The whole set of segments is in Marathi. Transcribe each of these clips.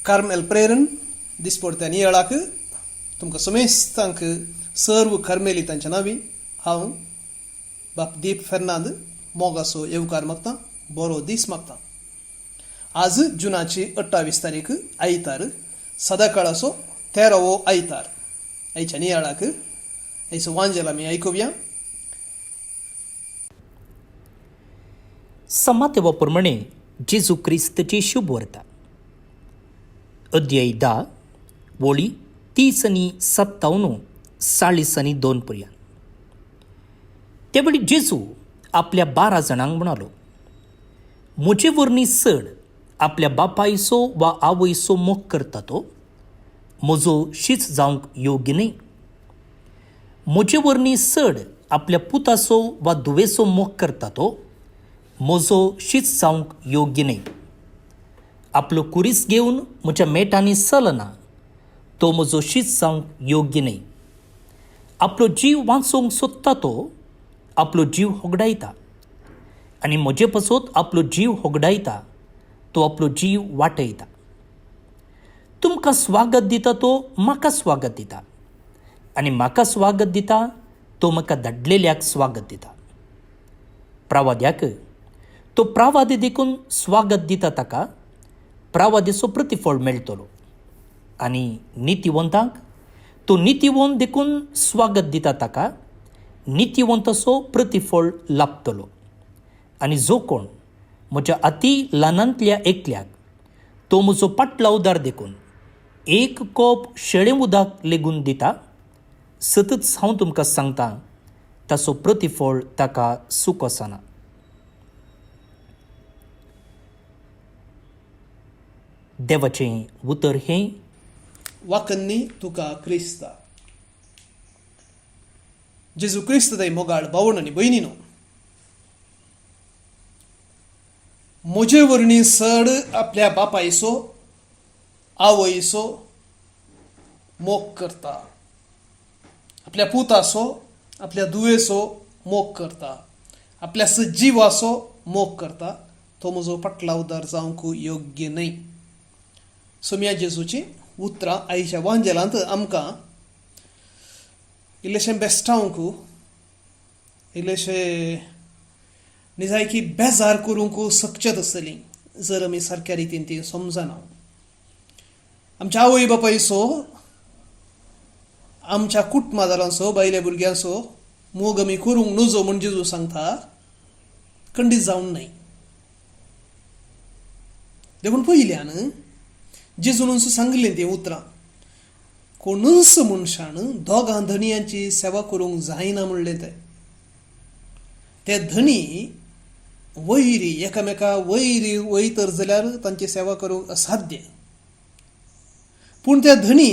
कार्मेल प्रेरण दिसपडत्या नियाळाक तुमकां समेस्तांक सर्व कार्मेलितांच्या नांवी हांव बाप दीप फेर्नांद मोगासो येवकार मागतां, बरो दीस मागतां. आज जुनाची 28 तारीख आयतार, सदाकाळाचो 13वो आयतार. आयच्या नियाळाक आयचो वांजेल आमी आयकुया. समातेवाप्रमाणे जेजू क्रिस्ताची शुभ वार्ता. अध्याय 10 वळी 30 आनी 57 40 आनी 2 पर्यंत. ते वेळी जेजू आपल्या 12 जाणांक म्हणालो, म्हजे वरणी चड आपल्या बापायचो वा आवयचो मोग करता तो म्हजो शीच जावंक योग्य न्ही. म्हजे वरणी चड आपल्या पुताचो वा धुवेचो मोग करता तो म्हजो शीच जावंक योग्य न्ही. आपलो कुरीस घेवन म्हज्या मेटांनी चलना तो म्हजो शीच जावंक योग्य न्ही. आपलो जीव वाचोवंक सोदता तो आपलो जीव होगडायता, आनी म्हजे पासत आपलो जीव होगडायता तो आपलो जीव वाटयता. तुमकां स्वागत दिता तो म्हाका स्वागत दिता, आनी म्हाका स्वागत दिता तो म्हाका धाडलेल्याक स्वागत दिता. प्रावाद्याक तो प्रावादे देखून स्वागत दिता ताका प्रावादेचो प्रतिफळ मेळटलो, आनी नितीवंतांक तो नितीवंत देखून स्वागत दिता ताका नितीवंताचो प्रतिफळ लाभतलो. आनी जो कोण म्हज्या अती ल्हानांतल्या एकल्याक तो म्हजो पाटला उदार देखून एक कोप शेळें उदक लेगून दिता, सतत हांव तुमकां सांगतां ताचो प्रतिफळ ताका सूख आसना. देवाचें उतर हें, वाकन्नी तुका क्रिस्ता. जेजू क्रिस्त दय मोगाळ भावण आनी भयणीनो, म्हजे वरणी चड आपल्या बापायचो आवयचो मोग करता, आपल्या पुताचो आपल्या धुवेचो मोग करता, आपल्या सजीवाचो मोग करता, तो म्हजो पाटला उदार जावंक योग्य न्ही. सोम्या जेजूची उतरां आयच्या वांजेलांत आमकां इल्लेशें बेस्टावंक, इल्लेशें निजायकी बेजार करूंक सकचत आसतलीं जर आमी सारक्या रितीन ती समजना. आमच्या आवय बापायचो, आमच्या कुटुंबादारांचो, बायल्या भुरग्यांचो मोग आमी करूंक नजो म्हण जेजू सांगता, खंडीत जावंक न्हय. देखून पयल्यान जेजून सांगलें तें उतरां, कोणूच मनशान दोगां धणयांची सेवा करूंक जायना म्हणलें ते धणी वैरी एकामेका वैरी वयतर जाल्यार तांची सेवा करूंक असाध्य. पूण त्या धणी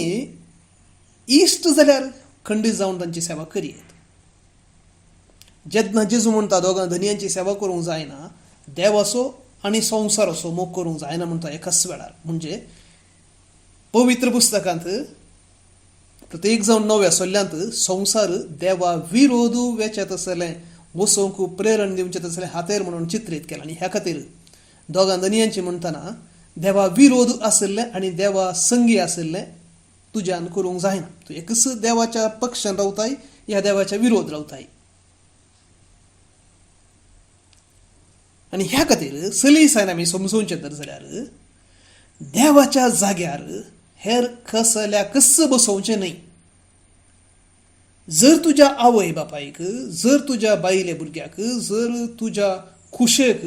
इश्ट जाल्यार खंडीत जावन तांची सेवा करीत. जेन्ना जेजू म्हणटा दोगां धणयांची सेवा करूंक जायना, देवाचो आनी संवसाराचो मोग करूंक जायना म्हणटा एकाच वेळार. म्हणजे पवित्र पुस्तकांत प्रत्येक जावन 9व्या सोल्ल्यांत संवसार देवा विरोध वेचत आसलें वसोवंक प्रेरण दिवचें आसलें हातेर म्हणून चित्रीत केलां. आनी ह्या खातीर दोगां धनयांची म्हणटना देवा विरोध आशिल्लें आनी देवा संगी आशिल्लें तुज्यान करूंक जायना. तूं एकच देवाच्या पक्षान रावताय ह्या देवाच्या विरोध रावताय. आनी ह्या खातीर सलीसायन आमी समजोवचें तर जाल्यार देवाच्या जाग्यार हेर कसल्याकच बसोवचें न्हय. जर तुज्या आवय बापायक, जर तुज्या बायले भुरग्याक, जर तुज्या खुशेक,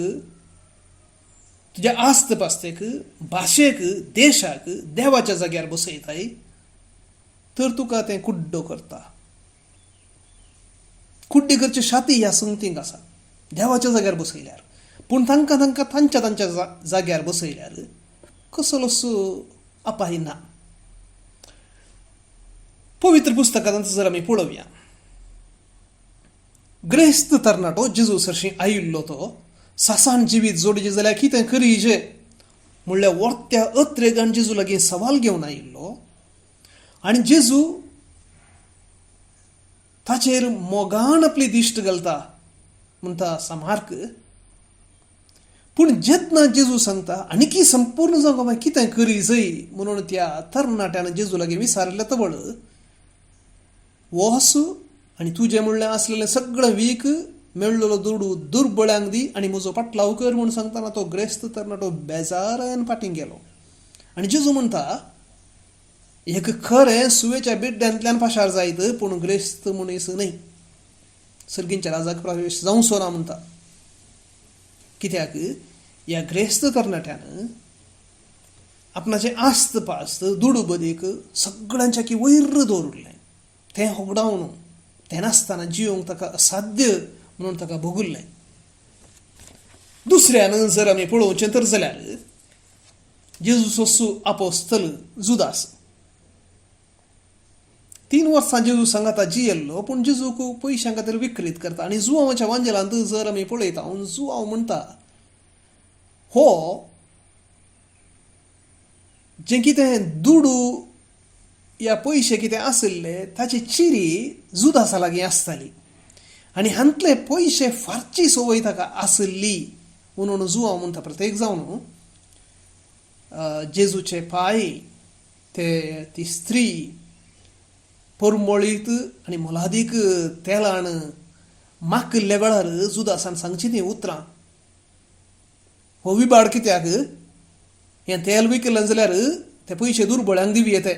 तुज्या आस्त पास्तेक, भाशेक, देशाक देवाच्या जाग्यार बसयताय तर तुका तें कुड्डो करता. कुड्डी करची शाती ह्या संगतींक आसा देवाच्या जाग्यार बसयल्यार. पूण तांकां तांच्या जाग्यार बसयल्यार कसलोच अपाय ना. पवित्र पुस्तकांत जर आमी पळोवया, ग्रेस्त तरणाटो जेजू सरशी आयिल्लो तो सासान जिवीत जोडचे जाल्यार कितें करीजे म्हणल्यार वर्त्या अत्रेगान जेजू लागीं सवाल घेवन आयिल्लो. आनी जेजू ताचेर मोगान आपली दिश्ट घालता म्हणटा सामार्क, पूण जेन्ना जेजू सांगता आणखी संपूर्ण जावंक बाय कितें करी जय म्हणून त्या तरणाट्यान जेजू लागीं विचारलें तवळ वस आनी तुजें म्हणलें असलेलें सगळें वीक मेळ्ळलो दुडू दुर्बळ्यांक दी आनी म्हजो पाटलाव कर म्हूण सांगतना तो ग्रेस्त तरणाटो बेजारान फाटीं गेलो. आनी जेजू म्हणटा एक खरें सुवेच्या बिड्ड्यांतल्यान पाशार जायत पूण ग्रेस्त मनीस न्हय, सर्गींच्या राजाक प्रवेश जावचो ना म्हणटा. कित्याक ह्या ग्रेस्त तरणाट्यान आपणाचें आस्त पास्त दुडू बदीक सगळ्यांच्या की वयर दवरलें. तें होगडावन तें नासतना जियोंक ताका असाध्य म्हणून ताका भोगुल्लें. दुसऱ्यान जर आमी पळोवचें तर जाल्यार जेजूचो आपोस्तल जुदास 3 वर्सां जेजू सांगाता जियेल्लो पूण जेजूक पयशां खातीर विक्रीत करता. आनी जुआंवाच्या वांजेलांत जर आमी पळयता जुआंव म्हणटा हो जें कितें दुडू या पयशे कितें आसले ताची चिरी जुदासा लागीं आसताली आनी हांतले पयशे फारची संवय ताका आसली म्हणून जुआंव म्हणटा. प्रत्येक जावन जेजूचे पांय ती स्त्री परमळीत आनी मोलादीक तेलान माकिल्ल्या वेळार जुदासान सांगची ती उतरां. हो विबाड कित्याक हें तेल विकलें जाल्यार ते पयशे दुर्बळ्यांक दिवं येते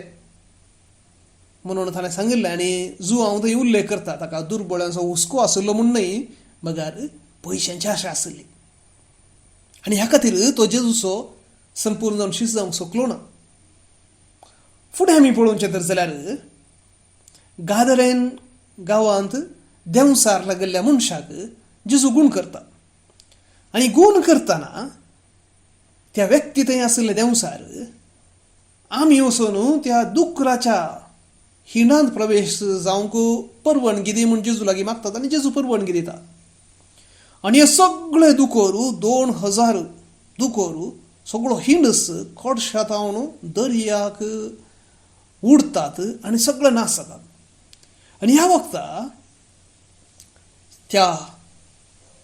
म्हणून ताणें सांगिल्लें. आनी जुआंव थंय उल्लेख करता ताका दुर्बळ्यांचो हुस्को आसलो म्हूण न्हय बगार पयशांची आशा आसली. आनी ह्या खातीर तो जेजूचो संपूर्ण जावन शिस्त जावंक सोंकलो ना. फुडें आमी पळोवचें तर जाल्यार गादरेन गांवांत देंवसार लागिल्ल्या मनशाक जेजू गूण करता. आनी गूण करतना त्या व्यक्ती थंय आशिल्ले देंवसार आमी वचून त्या दुकराच्या हिणांत प्रवेश जावंक परवानगी दी म्हूण जेजू लागीं मागतात आनी जेजू परवानगी दिता. आनी हे सगळे दुकोरू 2000 दुकोरू सगळो हिंडस कडशातावन दर्याक उडतात आनी सगळे नाश जातात. आनी ह्या वखदां त्या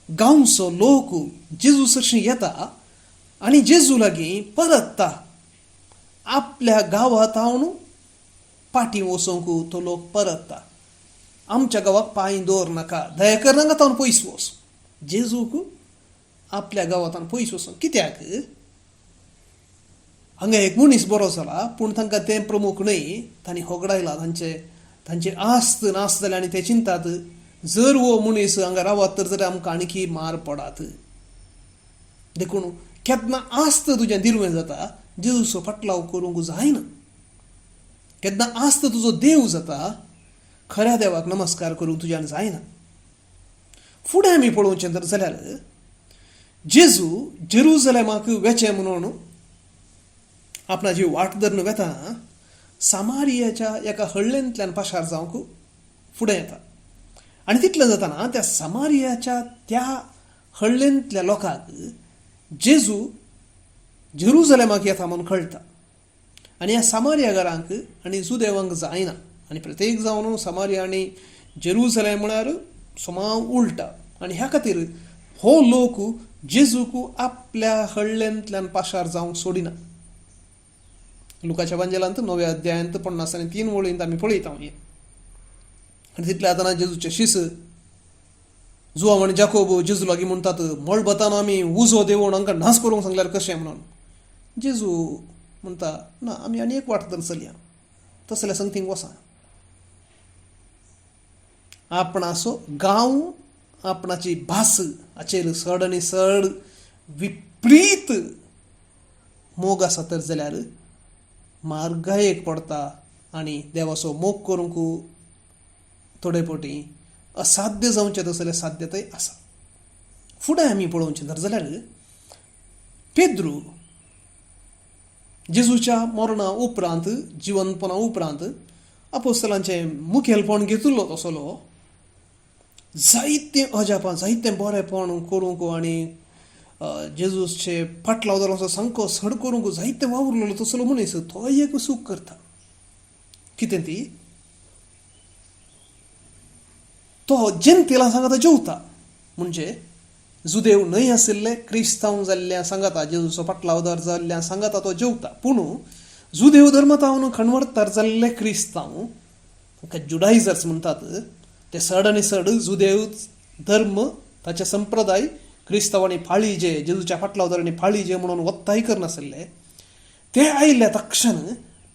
गांवचो लोक जेजू सरशी येता आनी जेजू लागीं परतता. आपल्या गांवांतावन पाटी वचोंक तो लोक परतता. आमच्या गांवाक पांय दवर नाका, दया कर नाका तावन पयस वच. जेजूक आपल्या गांवांतान पयस वचोंक कित्याक हांगा एक मनीस बरो जाला पूण तांकां तें प्रमुख न्हय. तांणी होगडायला तांचे आस्त नास जालें आनी ते चिंतात जर वो मनीस हांगा रावत तर आमकां आणखी मार पडात. देखून केन्ना आस्त तुजें दिरवें जाता जेजूचो फाटलाव करूंक जायना. केन्ना आस्त तुजो देव जाता खऱ्या देवाक नमस्कार करूंक तुज्यान जायना. फुडें आमी पळोवचें तर जाल्यार जेजू जेरुसलेमाक वेचे म्हणून आपणाची वाट धरून वेतना सामारियाच्या एका हळ्ळेंतल्यान पाशार जावंक फुडें येता. आनी तितलें जाताना त्या सामारियाच्या त्या हळ्ळेंतल्या लोकांक जेजू जेरुसलेमाक येता म्हणून कळटा. आनी ह्या सामारिया घरांक आनी जुदेवांक जायना. आनी प्रत्येक जावन सामारिया आनी जेरुसलेम म्हळ्यार सोमाव उलटा. आनी ह्या खातीर हो लोक जेजूक आपल्या हळ्ळेंतल्यान पाशार जावंक सोडिना. लुकाच्या वांजेलांत 9व्या अध्यायांत 53 वळींत आमी पळयता हें. आनी तितले आतां जेजूचे शिस जुआंव आनी जाकोब जेजू लागीं म्हणटात मळबतान आमी उजो देवून हांकां नाश करूंक सांगल्यार कशें म्हणून. जेजू म्हणटा ना आमी आनी एक वाट धरून चलया, तस जाल्यार संगतींक वसा. आपणाचो गांव आपणाची भास हाचेर चड आनी चड विपरीत मोग आसा तर जाल्यार मार्गायेक पडटा आनी देवाचो मोग करूंक थोडे फावटी असाध्य जावचें तस जाल्यार साध्यताय आसा. फुडें आमी पळोवचें तर जाल्यार पेद्रू जेजूच्या मरणा उपरांत जिवंतपणा उपरांत आपोस्तलांचें मुखेलपण घेतिल्लो तसलो जायतें अजापां जायतें बरेंपण करूंक आनी जेजूचे फाटलाव धरून सामको सड करूंक जायतें वावुरलेलो तसलो मनीस तो एक सूख करता. कितें ती तो जेन्तेला सांगा तो जेवता. म्हणजे जुदेव न्हय आशिल्ले क्रिस्तांव जाल्ल्या सांगाता जेजूचो पाटलावदार जाल्ल्या सांगाता तो जेवता पूण जुदेव धर्मतावन कन्वर्तार जाल्ले क्रिस्तांव जुडायझर्स म्हणटात ते चड आनी चड जुदेव धर्म ताचे संप्रदाय क्रिस्तांवांनी पाळीजे जेजूच्या पाटलावदारांनी पाळीजे म्हणून वत्ताय करनासले ते आयिल्ल्या तक्षण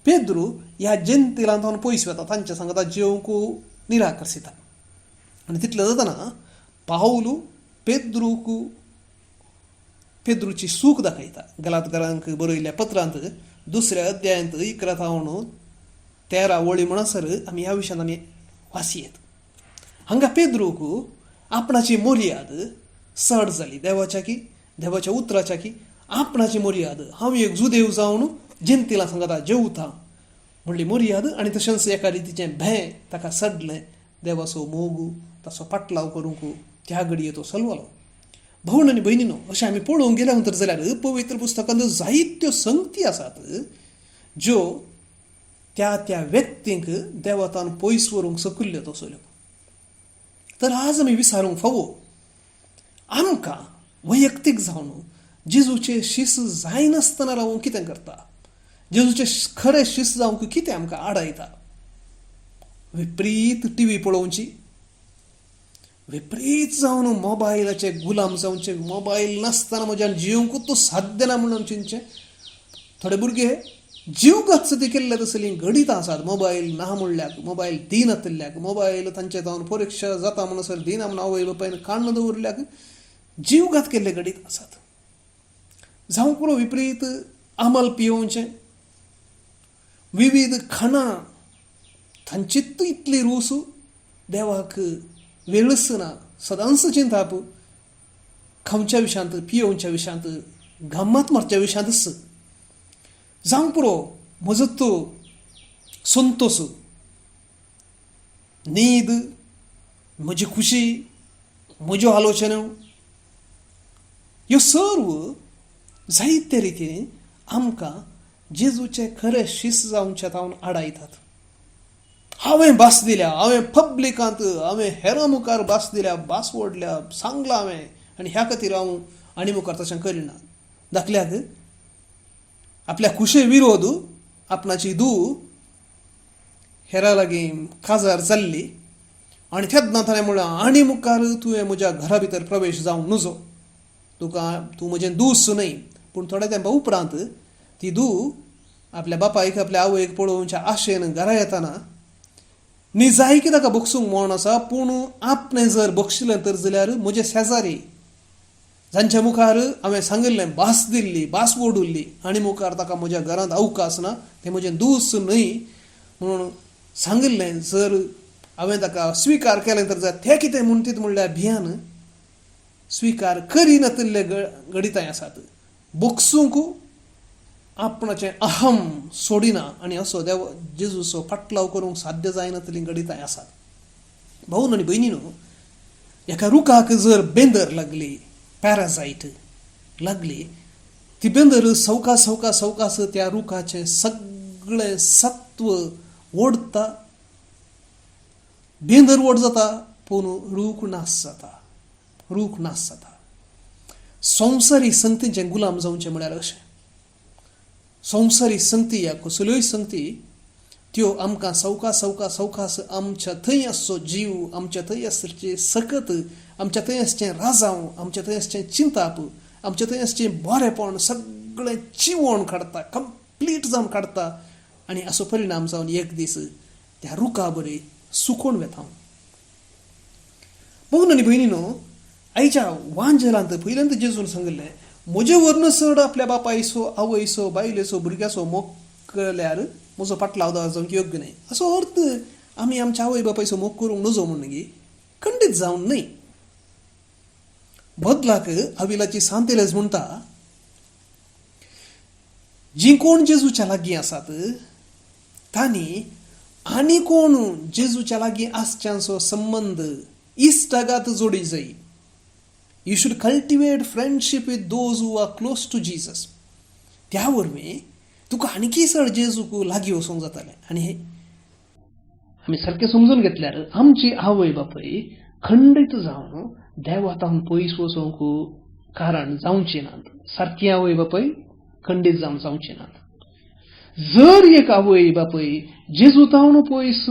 पेद्रू ह्या जेंतिलांत तावन पयस वता तांच्या सांगाता जेवंक निराकर्सिता आनी तितलें जातना पावलू पेद्रूची सूख दाखयता गलातकारांक बरयल्ल्या पत्रांत 2 अध्यायांत 11-13 वळी म्हणसर आमी ह्या विशयान आमी वाचयेत. हांगा पेद्रूक आपणाची मर्याद चड जाली देवाच्या उतराच्या की आपणाची मर्याद हांव एक जुदेव जावन जेंतिलां सांगता जेवता म्हणली मर्याद आनी तशेंच एका रितीचें भंय ताका सडलें देवाचो मोग ताचो पाटलाव करूंक त्या घडये तो चलवलो. भावण आनी भयणीनो अशें आमी पळोवंक गेल्या नंतर जाल्यार पवित्र पुस्तकांत जायत्यो संगती आसात ज्यो त्या व्यक्तींक देवतान पयस व्हरूंक सकयल्ल्यो तसल्यो. तर आज आमी विचारूंक फावो आमकां वैयक्तीक जावन जेजूचे शिस जायनासतना रावूंक कितें करता जेजूचे खरें शिस जावंक कितें आमकां आडायता. विपरीत टीव्ही पळोवची विपरीत जावन मोबायलाचे गुलाम जावचे मोबायल नासतना म्हज्यान जिवंकूच तो साध्य ना म्हणून चिंतचें. थोडे भुरगे जीव गत्सती केल्ले तसलीं घडीतां आसात मोबायल ना म्हणल्याक मोबायल दिनातल्याक मोबायल तांचे जावन परीक्षा जाता म्हणसर दिना म्हण आवय बापायन काण्ण दवरल्याक जीवघात केल्ले घडीत आसात. जावं पुरो विपरीत आमल पियोवचें विविध खाणां तांचीत इतली रूस देवाक वेळच ना सदांच चिंताप खावच्या विशयांत पियोवच्या विशयांत गम्मत मारच्या विशयांतच जावं पुरो म्हजो तो संतोष न्हीद म्हजी खुशी म्हज्यो आलोचना ह्यो सर्व जायते रितीन आमकां जेजूचे खरें शिस जावचे तावन आडायतात. हांवें भास दिल्या हांवें पब्लिकांत हांवें हेरां मुखार भास दिल्या भास ओडल्या सांगलां हांवें आनी ह्या खातीर हांव आनी मुखार तशें करिना. दाखल्याक आपल्या खुशे विरोध आपणाची धूव हेरां लागीं काजार जाल्ली आनी तेच नातालें म्हणल्यार आनी मुखार तुवें म्हज्या घरा भितर प्रवेश जावंक नजो तूं म्हजें दूस न्हय. पूण थोड्या तेंपा उपरांत ती धूव आपल्या बापायक आपल्या आवयक पळोवच्या आशेन घरा येताना न्ही जाय की ताका बक्षूंक म्हण आसा पूण आपणें जर बक्षिलें तर जाल्यार म्हजे शेजारी जांच्या मुखार हांवें सांगिल्लें भास दिल्ली भास ओडुल्ली आनी मुखार ताका म्हज्या घरांत अवकाश ना तें म्हजें दूस न्हय म्हणून सांगिल्लें जर हांवें ताका स्विकार केलें तर तें कितें म्हणटीत म्हणल्यार भियान स्विकार करिनातले घडिताय आसात. बक्षूंक आपणाचें अहम सोडिना आनी असो देव जेजूचो पाटलाव करूंक साध्य जायनातली घडिताय आसात. भाऊन आनी भयणीनो एका रुखाक जर बेंदर लागली पॅरासायट लागली ती बेंदर सवकास त्या रुखाचें सगळें सत्व ओडता बेंदर ओड जाता पूण रूख नाश जाता. संवसारीक संगतींचें गुलाम जावचें म्हळ्यार अशें संवसारीक संगती ह्या कसल्योय संगती त्यो आमकां सवकास आमच्या थंय आसचो जीव आमच्या थंय आसचें सकत आमच्या थंय आसचें राजांव आमच्या थंय आसचें चिंताप आमच्या थंय आसचें बरेंपण सगळें चिवण काडटा कंप्लीट जावन काडटा आनी असो परिणाम जावन एक दीस त्या रुखा बरी सुकोवन वेता. भगिनी आनी भयणीनो आयच्या वांजलांत पयल्यांत जेजून सांगिल्लें म्हजे वरन चड आपल्या बापायचो आवयचो बायलेचो भुरग्याचो मोग केल्यार म्हजो पाटलावदार जावंक योग्य न्हय. असो अर्थ आमी आमच्या आवय बापायचो मोग करूंक नजो म्हणगी खंडीत जावन न्हय. बदलाक अविलाची सांतेलेज म्हणटा जी कोण जेजूच्या लागीं आसात तांणी आनी कोण जेजूच्या लागीं आसच्यांचो संबंध इश्टागात जोडी जाय. You should cultivate friendship with those who are close to Jesus. त्या वरवीं तुका आणखी चड जेजूक लागीं वचूंक जातालें. आनी हे आमी सारकें समजून घेतल्यार आमची आवय बापूय खंडीत जावन देव आतां पयस वचोंक कारण जावचें नात. सारकी आवय बापूय खंडीत जावन जावचें नात. जर एक आवय बापूय जेजू तावन पयस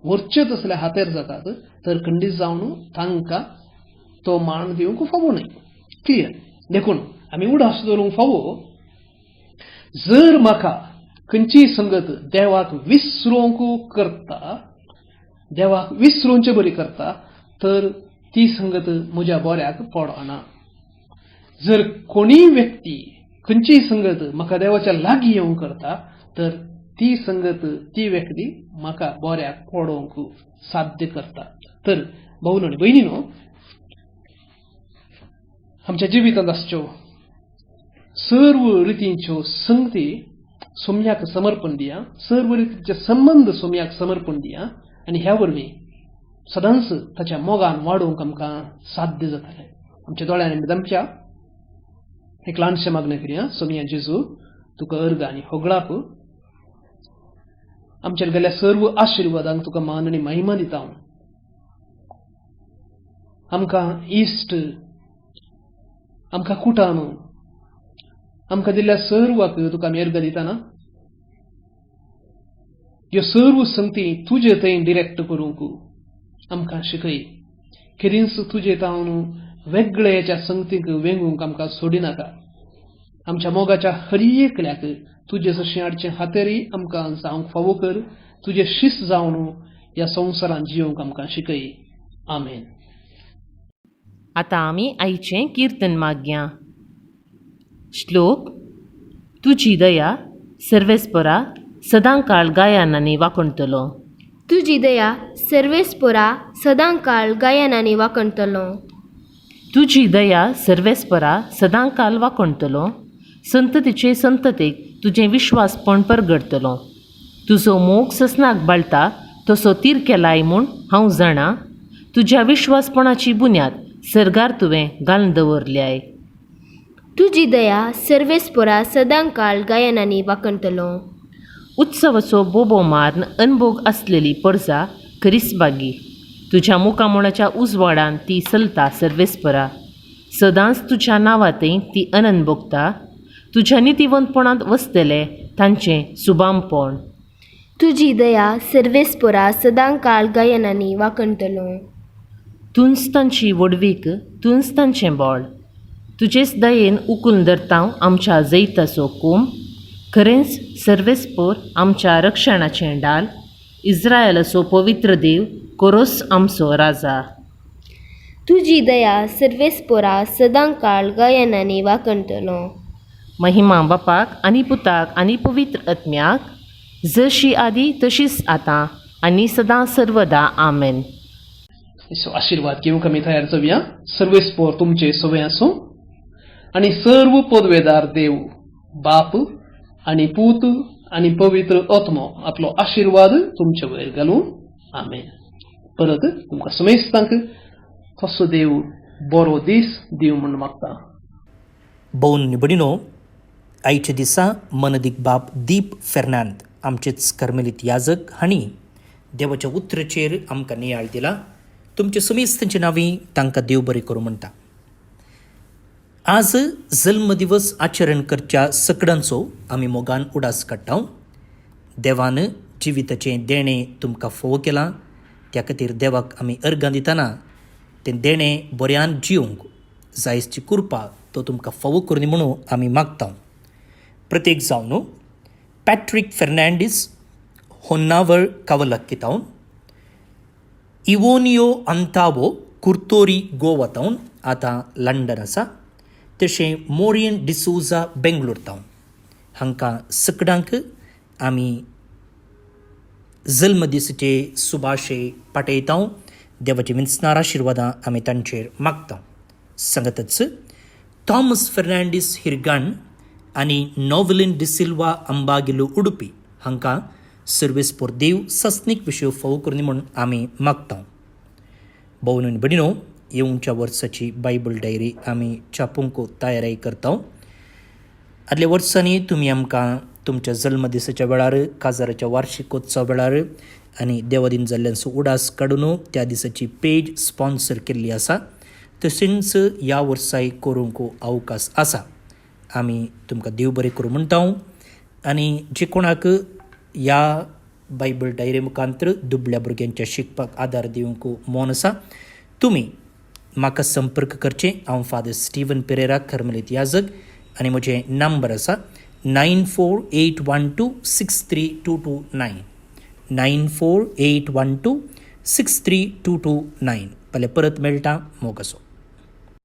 व्हरचेच असल्या हातेर जातात तर खंडीत जावन तांकां तो मान दिवंक फावो न्हय. क्लियर. देखून आमी उडास दवरूंक फावो. जर म्हाका खंयचीय संगत देवाक विसरोंक करता, देवाक विसरोवचे बरी करता, तर ती संगत म्हज्या बऱ्याक पडना. जर कोणीय व्यक्ती खंयचीय संगत म्हाका देवाच्या लागीं येवंक करता तर ती संगत ती व्यक्ती म्हाका बऱ्याक पडोवंक साध्य करता. तर भाऊनो आनी भयणीनो, आमच्या जिवितांत आसच्यो सर्व रितींच्यो संगती सोम्याक समर्पण दिया, सर्व रितींचे संबंध सोम्याक समर्पण दिया, आनी ह्या वरवीं सदांच ताच्या मोगान वाडोवंक आमकां साध्य जातलें. आमच्या दोळ्यांनी आमी दमच्या एक ल्हानशें मागणें करुया. सोम्या जेजू, तुका अर्ग आनी होगळाप. आमचेर गेल्ल्या सर्व आशिर्वादांक तुका मान आनी महिमा दिता हांव. आमकां इश्ट, आमकां कुटाण, आमकां दिल्ल्या सर्वाक तुका आमी अर्ग दिताना ह्यो सर्व संगती तुजे थंय डिरेक्ट करूंक आमकां शिकय. खेरींच तुजे तावन वेगळ्याच्या संगतीक वेंगूंक आमकां सोडिनाका. आमच्या मोगाच्या हर एकल्याक तुजे जशें हाडचें हातेरी आमकां जावंक फावो कर. तुजे शिस्त जावन ह्या संवसारांत जियोंक आमकां शिकय. आमेन. आतां आमी आयचें किर्तन मागया. श्लोक. तुजी दया सर्वेस्परा सदां काळ गायनांनी वाखणतलो. तुजी दया सर्वेस्परा सदां काळ गायनांनी वाखणतलो. तुजी दया सर्वेस्परा सदां काळ वाखणतलो. संततीचे संततेक तुजें विश्वासपण परगडतलो. तुजो मोग ससनाक बाळटा तसो तीर केलाय म्हूण हांव जाणा. तुज्या विश्वासपणाची बुन्याद सर्गार तुवें घालून दवरल्याय. तुजी दया सर्वेस्परा सदां काळ गायनांनी वाखणतलो. उत्सवाचो बोबो मारून अनभोग आसलेली पर्जा खरीच बागी. तुज्या मुखामोळाच्या उजवाडान ती चलता सर्वेस्परा. सदांच तुज्या नांवांतय ती आनंद भोगता. तुज्या नितिवंतपणांत वसतले तांचें सुबामपण. तुजी दया सर्वेस्परा सदां काळ गायनांनी वाखणतलो. तुंच तांची वडवीक, तुंच तांचें बळ. तुजेच दयेन उखलून धरता आमच्या जैताचो कोंब. खरेंच सर्वेस्पर आमच्या रक्षणाचें डाल. इस्रायलाचो पवित्र देव, कोरोस आमचो राजा. तुजी दया सर्वेस्परा सदां काळ गायनांनी वाखणतलो. महिमा बापाक आनी पुताक आनी पवित्र आत्म्याक, जशी आदी तशीच आतां आनी सदां सर्वदा. आमेन. आशिर्वाद घेवंक आमी तयार जावया. सर्वेस्पर तुमचे सवय आसूं आनी सर्व पदवेदार देव बाप आनी पूत आनी पवित्र आत्मो आपलो आशिर्वाद तुमचे वयर घालूं. आमेन. परत तुमकां समेस्तांक तसो देव बरो दीस दिव म्हूण मागता. भोवन निबडिनो, आयच्या दिसा मनदीक बाब दीप फेर्नांद आमचेच कर्मेलीत याजक हांणी देवाच्या उतरेचेर आमकां नियाळ दिला. तुमचे समेस्तांचे नांवी तांकां देव बरें करूं म्हणटा. आज जल्म दिवस आचरण करच्या सगळ्यांचो आमी मोगान उडास काडटा. देवान जिविताचें देणें तुमकां फोव केलां, त्या खातीर देवाक आमी अर्गां दितना तें देणें बऱ्यान जियोंक जायची कृपा तो तुमकां फावो करूं म्हणून आमी मागता. प्रत्येक जावन पॅट्रीक फेर्नांडीस होन्नावर कावलक्कितावन, इवोनियो अंतावो कुर्तोरी गोवातावन आतां लंडन आसा. तशें मोरियन डिसोजा बेंगलोर तावन. हांकां सगळ्यांक आमी जल्म दिसाचे सुभाशे पाठयता. देवाची विंचणार आशिर्वादां आमी तांचेर मागता. सांगतच थॉमस फेर्नांडीस हिरगाण आनी नोवलिन डिसिल्वा अंबागिलो उडुपी हांकां सर्वेस्पर देव सस्नीक विशय फावो करूं म्हूण आमी मागता. भोवन आनी भयणीनो, येवच्या वर्साची बायबल डायरी आमी छापूंक तयारी करता. आदल्या वर्सांनी तुमी आमकां तुमच्या जल्म दिसाच्या वेळार, काजाराच्या वार्षिकोत्सवा वेळार आनी देवादीन जाल्ल्यांचो उडास काडून त्या दिसाची पेज स्पॉन्सर केल्ली आसा. तशेंच ह्या वर्साय करूंक अवकाश आसा. आमी तुमकां देव बरें करूं म्हणटा. आनी जे कोणाक ह्या बायबल डायरी मुखांतर दुबळ्या भुरग्यांच्या शिकपाक आदार दिवंक मोन आसा, तुमी म्हाका संपर्क करचें. हांव फादर स्टीवन पेरेरा, कर्मलीत याजक, आनी म्हजें नंबर आसा 9481263229. 9481263229. फाल्यां परत मेळटा. मोग आसूं.